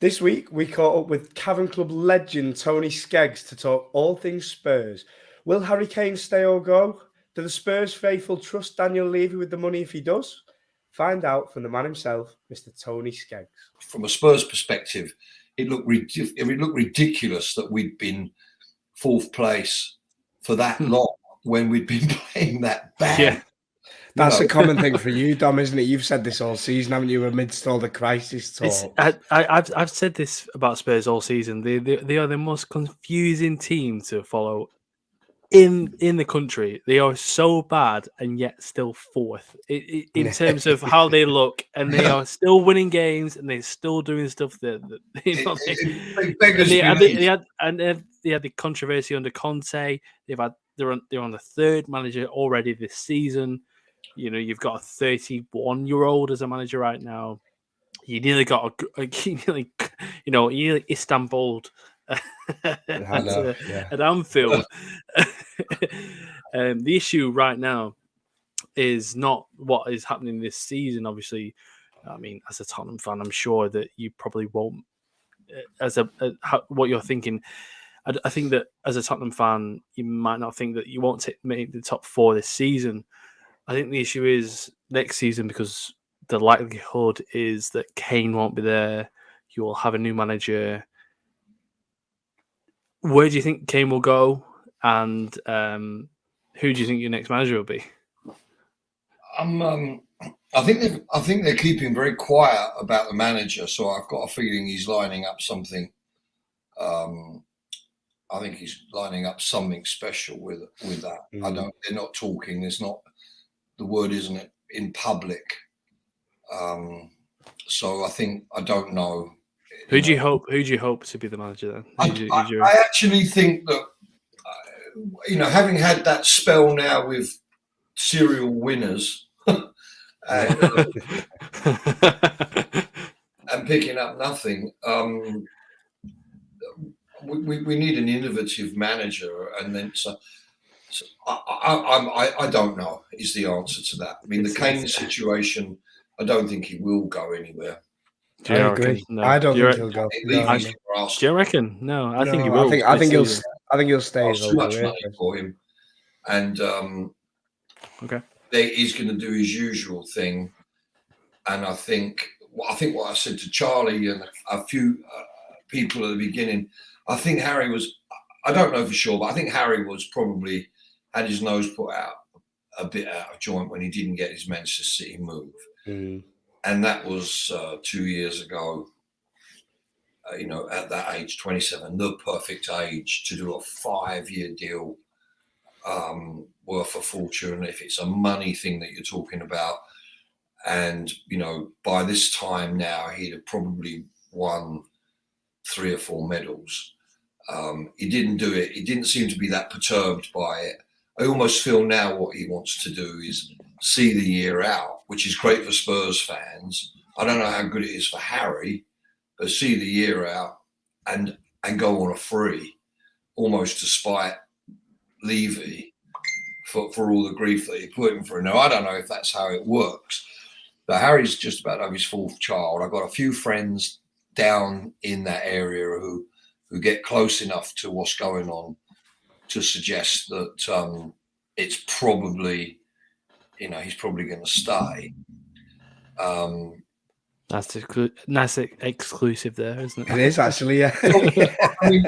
This week, we caught up with Cavern Club legend Tony Skeggs to talk all things Spurs. Will Harry Kane stay or go? Do the Spurs faithful trust Daniel Levy with the money if he does? Find out from the man himself, Mr. Tony Skeggs. From a Spurs perspective, it looked ridiculous that we'd been fourth place for that long when we'd been playing that bad. Yeah. That's a common thing for you, Dom, isn't it? You've said this all season, haven't you, amidst all the crisis talk? I've said this about Spurs all season. They are the most confusing team to follow in the country. They are so bad and yet still fourth in terms of how they look, and they are still winning games and they're still doing stuff that they had the controversy under Conte. They're on the third manager already this season. You know, you've got a 31-year-old as a manager right now. You nearly got Istanbul at Anfield. The issue right now is not what is happening this season. Obviously, I mean, as a Tottenham fan, I'm sure that you probably won't. What you're thinking, I think that as a Tottenham fan, you might not think that you won't make the top four this season. I think the issue is next season, because the likelihood is that Kane won't be there. You will have a new manager. Where do you think Kane will go? And who do you think your next manager will be? I think they're keeping very quiet about the manager. So I've got a feeling he's lining up something. I think he's lining up something special with that. They're not talking. There's not. The word isn't in public. So I don't know. Who do you hope to be the manager then? I actually think that, having had that spell now with serial winners and picking up nothing, we need an innovative manager, and then I don't know is the answer to that. I mean, the Kane situation, I don't think he will go anywhere. Do you agree? No. I don't think he'll go. Do you reckon? No, I think he will. I think he'll stay. Too much money for him, and he's going to do his usual thing. And I think what I said to Charlie and a few people at the beginning, I think Harry was. I don't know for sure, but I think Harry was probably had his nose put out a bit out of joint when he didn't get his Manchester City move. And that was 2 years ago, at that age, 27, the perfect age to do a 5-year deal worth a fortune, if it's a money thing that you're talking about. And, by this time now, he'd have probably won 3 or 4 medals. He didn't do it. He didn't seem to be that perturbed by it. I almost feel now what he wants to do is see the year out, which is great for Spurs fans. I don't know how good it is for Harry, but see the year out and go on a free, almost to spite Levy for all the grief that he put him through. Now, I don't know if that's how it works, but Harry's just about to have his 4th child. I've got a few friends down in that area who get close enough to what's going on to suggest that it's probably, he's probably going to stay. That's exclusive there, isn't it? It is actually, yeah. I mean,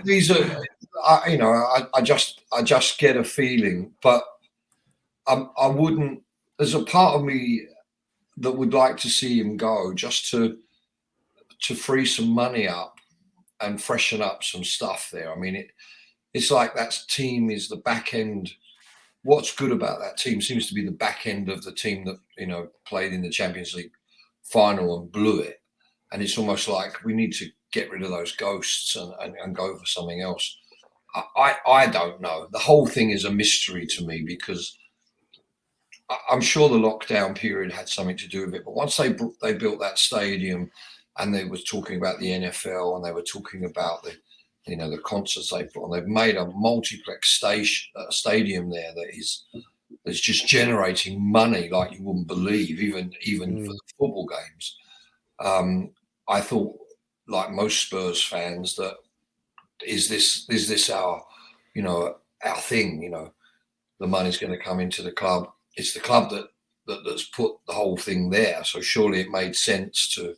these are, I just get a feeling, but I wouldn't. There's a part of me that would like to see him go just to free some money up and freshen up some stuff there. I mean, it's like that team is the back end. What's good about that team seems to be the back end of the team that, played in the Champions League final and blew it. And it's almost like we need to get rid of those ghosts and go for something else. I don't know. The whole thing is a mystery to me, because I'm sure the lockdown period had something to do with it. But once they built that stadium, and they were talking about the NFL, and they were talking about the concerts they put on. They've made a multiplex stadium there that's just generating money like you wouldn't believe, even for the football games. I thought like most Spurs fans, that is this our, our thing, the money's going to come into the club. It's the club that's put the whole thing there. So surely it made sense to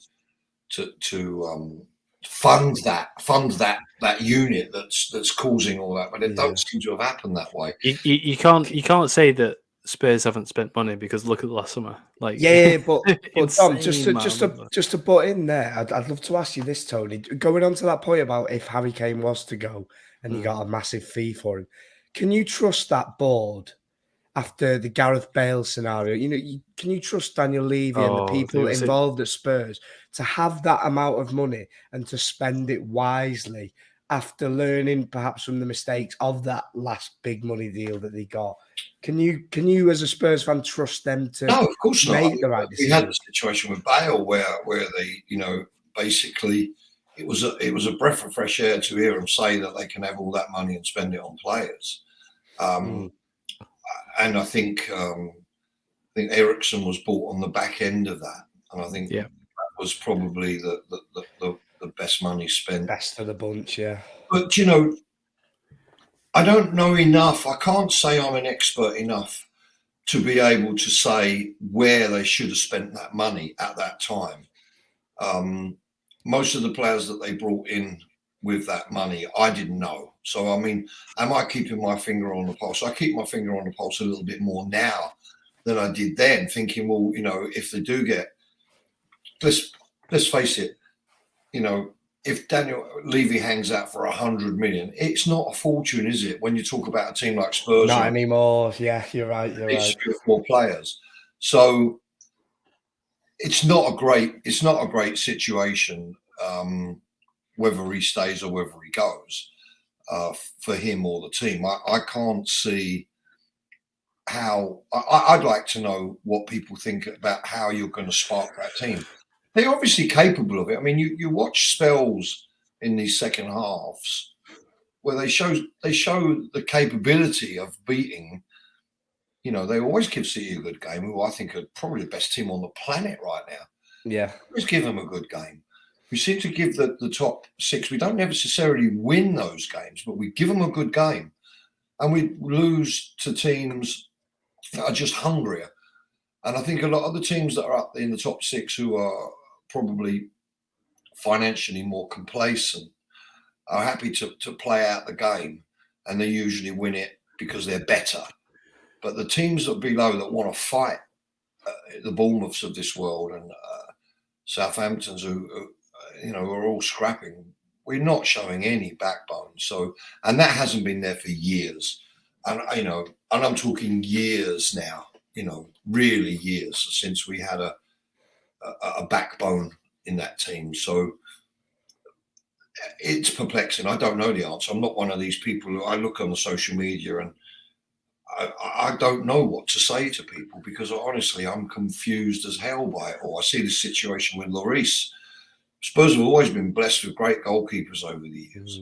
fund that unit that's causing all that. But it don't seem to have happened that way. You can't say that Spurs haven't spent money, because look at the last summer. Like, but Tom, insane just to butt in there, I'd love to ask you this, Tony. Going on to that point about if Harry Kane was to go and you got a massive fee for him, can you trust that board after the Gareth Bale scenario? Can you trust Daniel Levy and the people involved at Spurs to have that amount of money and to spend it wisely after learning perhaps from the mistakes of that last big money deal that they got? Can you as a Spurs fan trust them to No, of course not. make the right decision? We had a situation with Bale where they, basically it was a breath of fresh air to hear them say that they can have all that money and spend it on players. And I think Ericsson was bought on the back end of that, and I think that was probably the best money spent. Best of the bunch, yeah. But I don't know enough. I can't say I'm an expert enough to be able to say where they should have spent that money at that time. Most of the players that they brought in with that money, I didn't know. So, I mean, am I keeping my finger on the pulse? I keep my finger on the pulse a little bit more now than I did then, thinking, well, if they do get, let's face it, if Daniel Levy hangs out for 100 million, it's not a fortune, is it? When you talk about a team like Spurs, not anymore. Yeah, you're right. It's 3 or 4 players, so it's not a great situation, whether he stays or whether he goes, for him or the team. I can't see how. I'd like to know what people think about how you're going to spark that team. They're obviously capable of it. I mean, you watch spells in these second halves where they show the capability of beating. They always give City a good game, who I think are probably the best team on the planet right now. Yeah, always give them a good game. We seem to give the top 6. We don't necessarily win those games, but we give them a good game, and we lose to teams that are just hungrier. And I think a lot of the teams that are up in the top 6 who are probably financially more complacent are happy to play out the game, and they usually win it because they're better. But the teams that are below that want to fight, the Bournemouths of this world and Southamptons who are all scrapping, we're not showing any backbone. So, and that hasn't been there for years. And, and I'm talking years now, really years since we had a backbone in that team. So it's perplexing. I don't know the answer. I'm not one of these people who I look on the social media and I don't know what to say to people, because honestly, I'm confused as hell by it all. I see the situation with Lloris. Spurs have always been blessed with great goalkeepers over the years.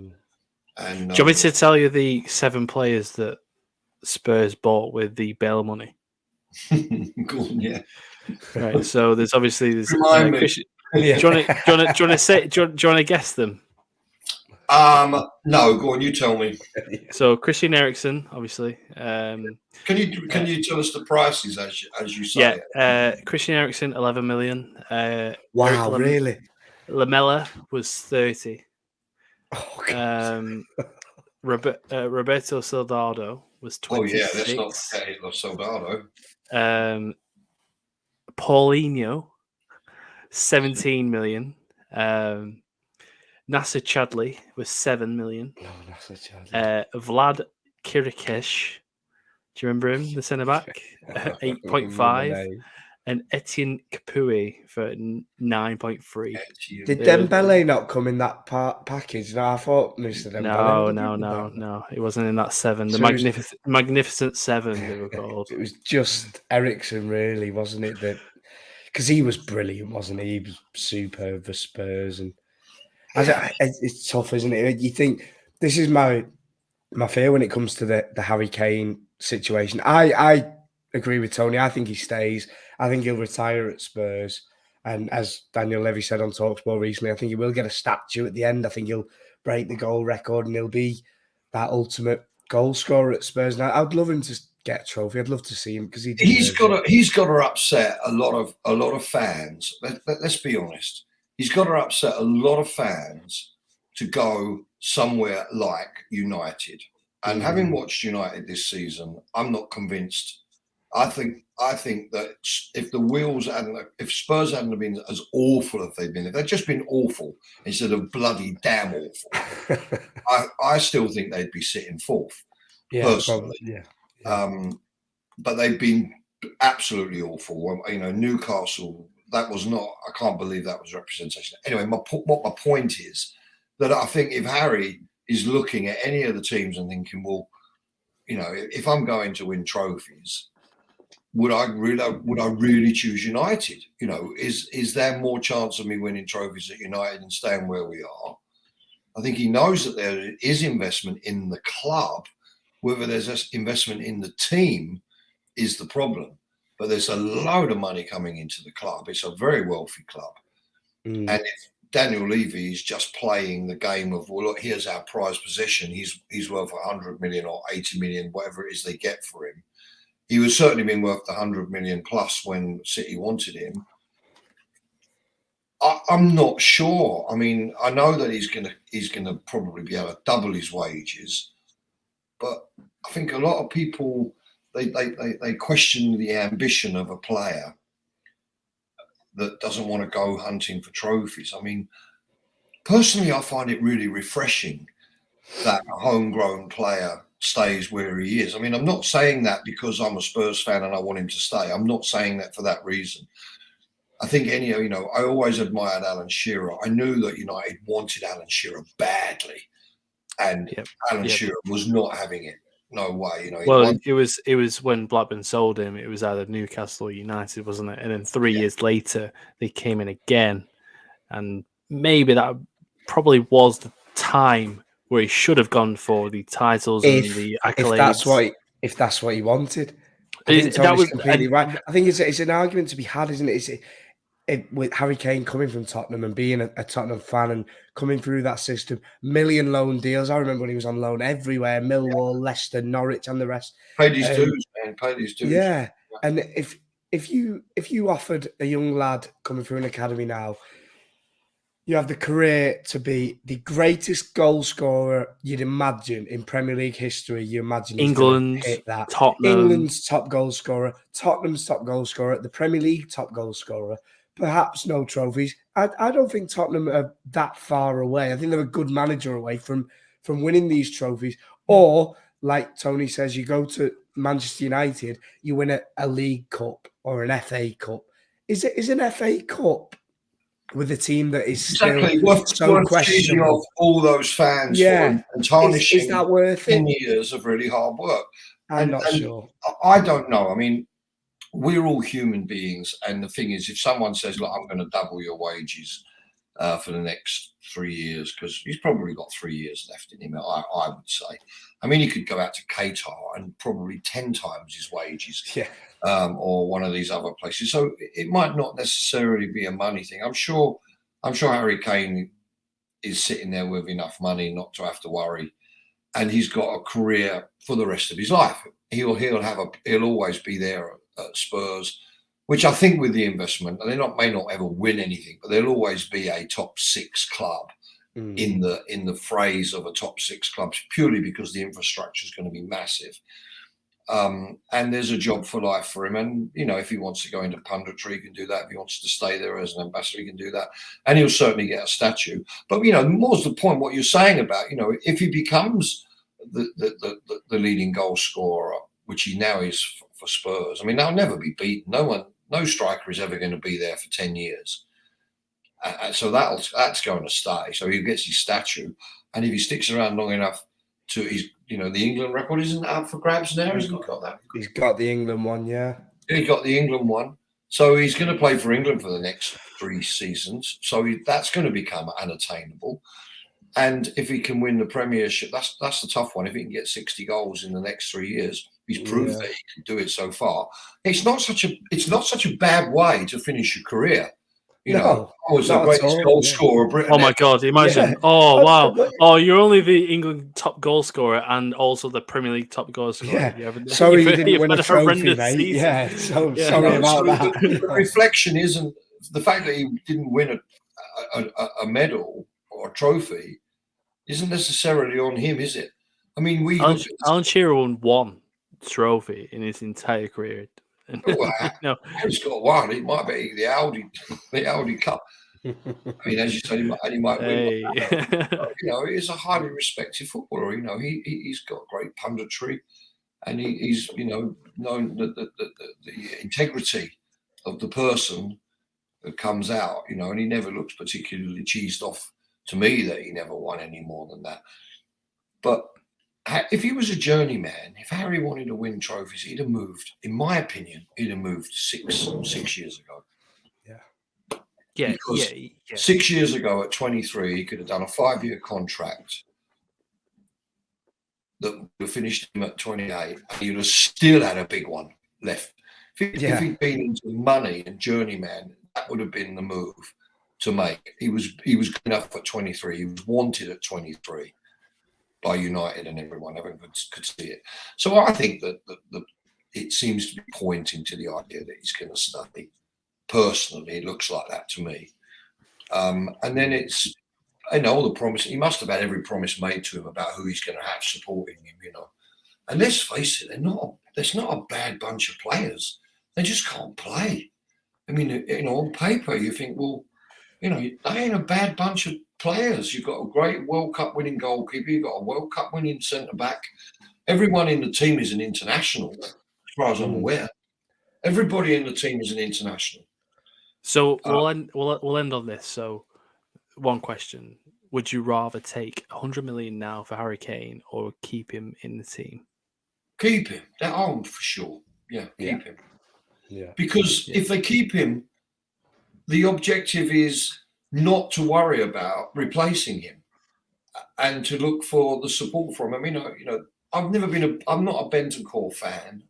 And do you want me to tell you the 7 players that Spurs bought with the Bale money? Go on, yeah. Right. So there's obviously Christian. Do you want to guess them? No, go on, you tell me. So Christian Eriksen, obviously. Can you tell us the prices as you say? Yeah, Christian Eriksen, 11 million. Wow, really? Lamella was 30. Oh, Roberto Soldado was 26. Oh yeah, let's not forget Soldado. Paulinho, 17 million. Nasser Chadli was 7 million. No, Nasser Chadli. Vlad Kirikesh, do you remember him, the centre back? 8.5. And Etienne Capoue for 9.3. Did Dembele not come in that package? No, I thought Mr. Dembele. No. It wasn't in that 7. The magnificent 7 they were called. It was just Eriksen, really, wasn't it? Because he was brilliant, wasn't he? He was superb for Spurs, and it's tough, isn't it? You think this is my fear when it comes to the Harry Kane situation. I agree with Tony. I think he stays. I think he'll retire at Spurs. And as Daniel Levy said on Talksport recently, I think he will get a statue at the end. I think he'll break the goal record and he'll be that ultimate goal scorer at Spurs. Now, I'd love him to get a trophy. I'd love to see him because he deserves it. He's got to upset a lot of fans. Let's be honest. He's got to upset a lot of fans to go somewhere like United. And having watched United this season, I'm not convinced. I think that if Spurs hadn't been as awful as they've been, if they'd just been awful instead of bloody damn awful, I still think they'd be sitting fourth. Yeah, personally. probably, yeah. But they've been absolutely awful. You know, Newcastle. That was not. I can't believe that was representation. Anyway, what my point is that I think if Harry is looking at any of the teams and thinking, well, you know, if I'm going to win trophies, would I really choose United? You know, is there more chance of me winning trophies at United and staying where we are? I think he knows that there is investment in the club. Whether there's investment in the team is the problem. But there's a load of money coming into the club. It's a very wealthy club. And if Daniel Levy is just playing the game of, well, look, here's our prize possession. He's worth 100 million or 80 million, whatever it is they get for him. He was certainly been worth 100 million plus when City wanted him. I'm not sure. I mean, I know that he's gonna probably be able to double his wages, but I think a lot of people they question the ambition of a player that doesn't want to go hunting for trophies. I mean, personally, I find it really refreshing that a homegrown player stays where he is. I mean, I'm not saying that because I'm a Spurs fan and I want him to stay. I'm not saying that for that reason. I think I always admired Alan Shearer. I knew that United wanted Alan Shearer badly, and Alan Shearer was not having it. No way, Well, it was when Blackburn sold him. It was either Newcastle or United, wasn't it? And then 3 years later, they came in again, and maybe that probably was the time where he should have gone for the titles and the accolades. If that's what he wanted, I think that was completely right. I think it's an argument to be had, isn't it? With Harry Kane coming from Tottenham and being a Tottenham fan and coming through that system, million loan deals. I remember when he was on loan everywhere, Millwall, Leicester, Norwich, and the rest. Paid his dues, man. Paid his dues. Yeah, and if you offered a young lad coming through an academy now, you have the career to be the greatest goal scorer you'd imagine in Premier League history. You imagine England, hit that. Tottenham. England's top goal scorer, Tottenham's top goal scorer, the Premier League top goal scorer. Perhaps no trophies. I don't think Tottenham are that far away. I think they're a good manager away from winning these trophies. Or, like Tony says, you go to Manchester United, you win a League Cup or an FA Cup. Is an FA Cup with a team that is still so questionable? Of all those fans, yeah, and tarnishing is that worth 10 years of really hard work? I'm not sure. I don't know. I mean, we're all human beings, and the thing is, if someone says, "Look, I'm going to double your wages for the next 3 years," because he's probably got 3 years left in him, I would say. I mean, he could go out to Qatar and probably 10 times his wages, or one of these other places. So it might not necessarily be a money thing. I'm sure Harry Kane is sitting there with enough money not to have to worry, and he's got a career for the rest of his life. He'll always be there at Spurs, which I think with the investment, they may not ever win anything, but they'll always be a top six club in the phrase of a top six club, purely because the infrastructure is going to be massive. And there's a job for life for him. And, if he wants to go into punditry, he can do that. If he wants to stay there as an ambassador, he can do that. And he'll certainly get a statue. But, more's the point, what you're saying about, if he becomes the leading goal scorer, which he now is for Spurs, I mean, they'll never be beaten. No striker is ever going to be there for 10 years. So that's going to stay. So he gets his statue. And if he sticks around long enough to his, the England record isn't up for grabs now. He's got that. He's got the England one, yeah. He got the England one. So he's going to play for England for the next 3 seasons. So that's going to become unattainable. And if he can win the Premiership, that's the tough one. If he can get 60 goals in the next 3 years, he's proved that he can do it so far. It's not such a bad way to finish your career. You know, I was the not at greatest all, goal yeah. scorer Britain Oh my ever. God! Imagine. Yeah. Oh wow! But- Oh, you're only the England top goal scorer and also the Premier League top goal scorer. Yeah. Sorry you didn't win a had trophy, horrendous mate. season. Yeah. So Yeah. sorry You know, about so that. the reflection isn't the fact that he didn't win a medal or a trophy isn't necessarily on him, is it? I mean, we look at Alan Shearer won one trophy in his entire career. well, No, Harry's got one. It might be the Audi Cup. I mean, as you said, he might win. hey. You know, he's a highly respected footballer. You know, he's got great punditry, and he's known the integrity of the person that comes out. You know, and he never looks particularly cheesed off to me that he never won any more than that. But if he was a journeyman, if Harry wanted to win trophies, he'd have moved. In my opinion, he'd have moved six years ago. Yeah, Because 6 years ago at 23, he could have done a 5-year contract that would have finished him at 28, and he would have still had a big one left. If he'd been into money and journeyman, that would have been the move to make. He was good enough at 23. He was wanted at 23 by United, and everyone could see it. So I think that it seems to be pointing to the idea that he's going to stay. Personally, it looks like that to me. And then it's, all the promise. He must have had every promise made to him about who he's going to have supporting him, And let's face it, there's not a bad bunch of players. They just can't play. I mean, on paper, you think, well, they ain't a bad bunch of players. You've got a great World Cup winning goalkeeper. You've got a World Cup winning centre back. Everyone in the team is an international, as far as I'm aware. Everybody in the team is an international. So we'll end on this. So, one question: would you rather take 100 million now for Harry Kane or keep him in the team? Keep him. That armed for sure. Yeah, keep him. Yeah. Because if they keep him, the objective is not to worry about replacing him and to look for the support from him. I'm not a Bentancur fan,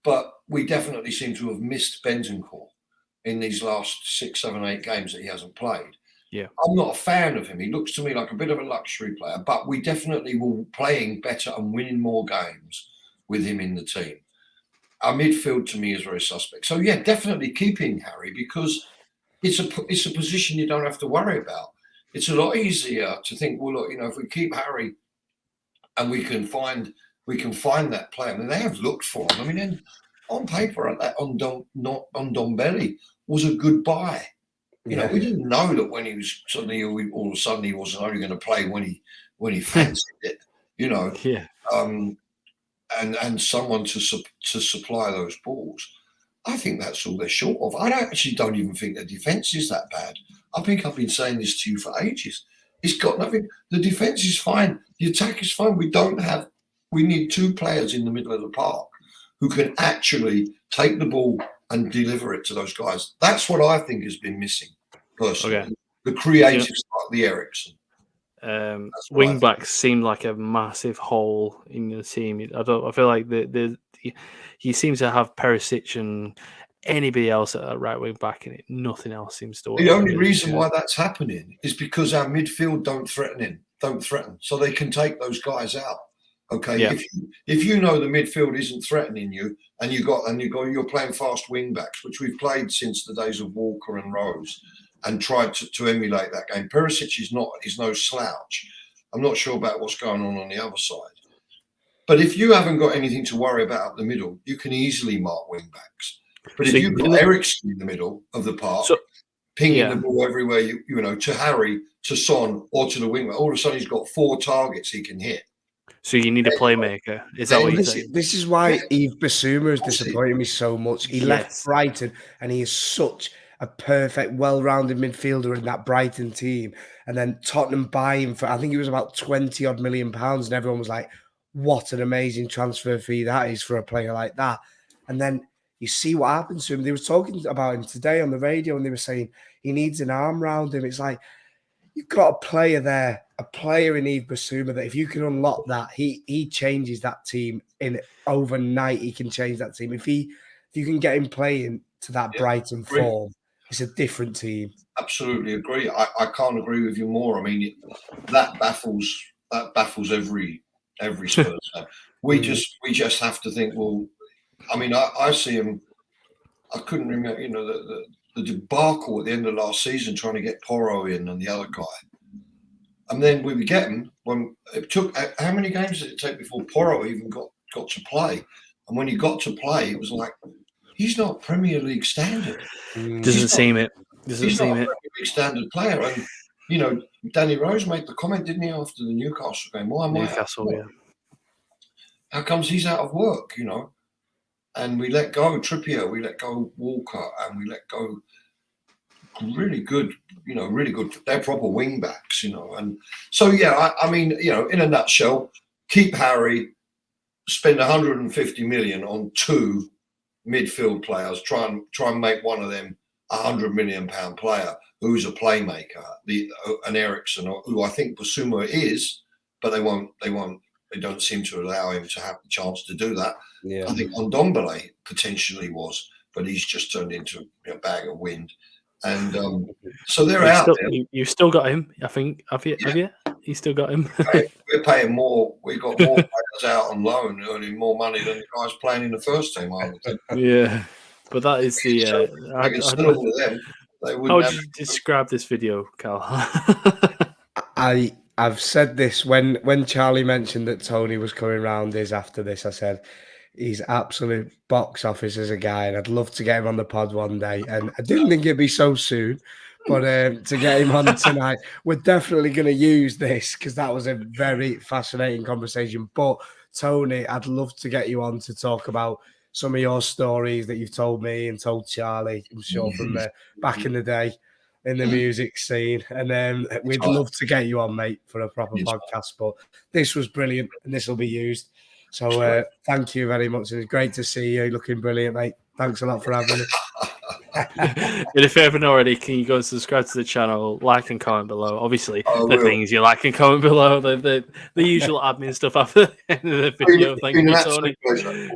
but we definitely seem to have missed Bentancur in these last 6, 7, 8 games that he hasn't played. Yeah. I'm not a fan of him. He looks to me like a bit of a luxury player, but we definitely were playing better and winning more games with him in the team. Our midfield to me is very suspect. So yeah, definitely keeping Harry, because it's a position you don't have to worry about. It's a lot easier to think, well, look, if we keep Harry and we can find that player. I mean, they have looked for him. I mean, on paper, that on Ndombele was a good buy. We didn't know that when he was all of a sudden he wasn't only going to play when he fancied it. Yeah. And someone to supply those balls. I think that's all they're short of. I don't even think the defence is that bad. I think I've been saying this to you for ages. It's got nothing. The defence is fine. The attack is fine. We need 2 players in the middle of the park who can actually take the ball and deliver it to those guys. That's what I think has been missing, personally. Okay. The creative start, the Eriksen. Wing backs seem like a massive hole in the team. I feel like he seems to have Perisic and anybody else at that right wing back in it. Nothing else seems to work. The only reason why that's happening is because our midfield don't threaten, so they can take those guys out. Okay, yeah. If you know the midfield isn't threatening you, and you're playing fast wing backs, which we've played since the days of Walker and Rose, and tried to emulate that game. Perisic is no slouch. I'm not sure about what's going on the other side, but if you haven't got anything to worry about up the middle, you can easily mark wing backs. But if you've got Eriksen in the middle of the park, pinging the ball everywhere, to Harry, to Son, or to the wing, all of a sudden he's got 4 targets he can hit. So you need a playmaker. Is that what you're saying? This is why Yves Bissouma has disappointed me so much. He left Brighton, and he is such a perfect, well-rounded midfielder in that Brighton team. And then Tottenham buy him for, I think it was about 20-odd million pounds, and everyone was like, what an amazing transfer fee that is for a player like that. And then you see what happens to him. They were talking about him today on the radio, and they were saying he needs an arm round him. It's like, you've got a player there, a player in Yves Bissouma that if you can unlock that, he changes that team in overnight. He can change that team if you can get him playing to that Brighton form. It's a different team. Absolutely agree. I can't agree with you more. I mean, that baffles every Spurs fan. We just have to think. Well, I mean, I see him. I couldn't remember, you know, the debacle at the end of last season trying to get Porro in and the other guy, and then we would get him when it took. How many games did it take before Porro even got to play? And when he got to play, it was like he's not Premier League standard. Doesn't seem it. He's not a Premier League standard player. And you know, Danny Rose made the comment, didn't he, after the Newcastle game? Why am I Newcastle, yeah. How comes he's out of work? You know. And we let go Trippier, we let go Walker, and we let go really good, you know, really good. They're proper wing backs, you know. And so, yeah, I mean, you know, in a nutshell, keep Harry, spend 150 million on 2 midfield players, try and make one of them £100 million player who's a playmaker, an Ericsson, who I think Basuma is, but they don't seem to allow him to have the chance to do that. Yeah. I think Ndombele potentially was, but he's just turned into a bag of wind. And so they're out there. You've still got him, I think. Have you? You still got him? We're paying more. We've got more players out on loan, earning more money than the guys playing in the first team, I would think. Yeah. But that is the... I can sell all of them. How would you describe this video, Cal? I've said this when Charlie mentioned that Tony was coming round after this. I said he's absolute box office as a guy, and I'd love to get him on the pod one day. And I didn't think it'd be so soon, but to get him on tonight, we're definitely going to use this because that was a very fascinating conversation. But Tony, I'd love to get you on to talk about some of your stories that you've told me and told Charlie, I'm sure, from back in the day in the music scene. And we'd love to get you on, mate, for a proper podcast. But this was brilliant, and this will be used. So thank you very much. It was great to see you. Looking brilliant, mate. Thanks a lot for having us. And if you haven't already, can you go and subscribe to the channel, like and comment below? Obviously, things you like and comment below, the usual admin stuff after the end of the video. Thank you, Tony.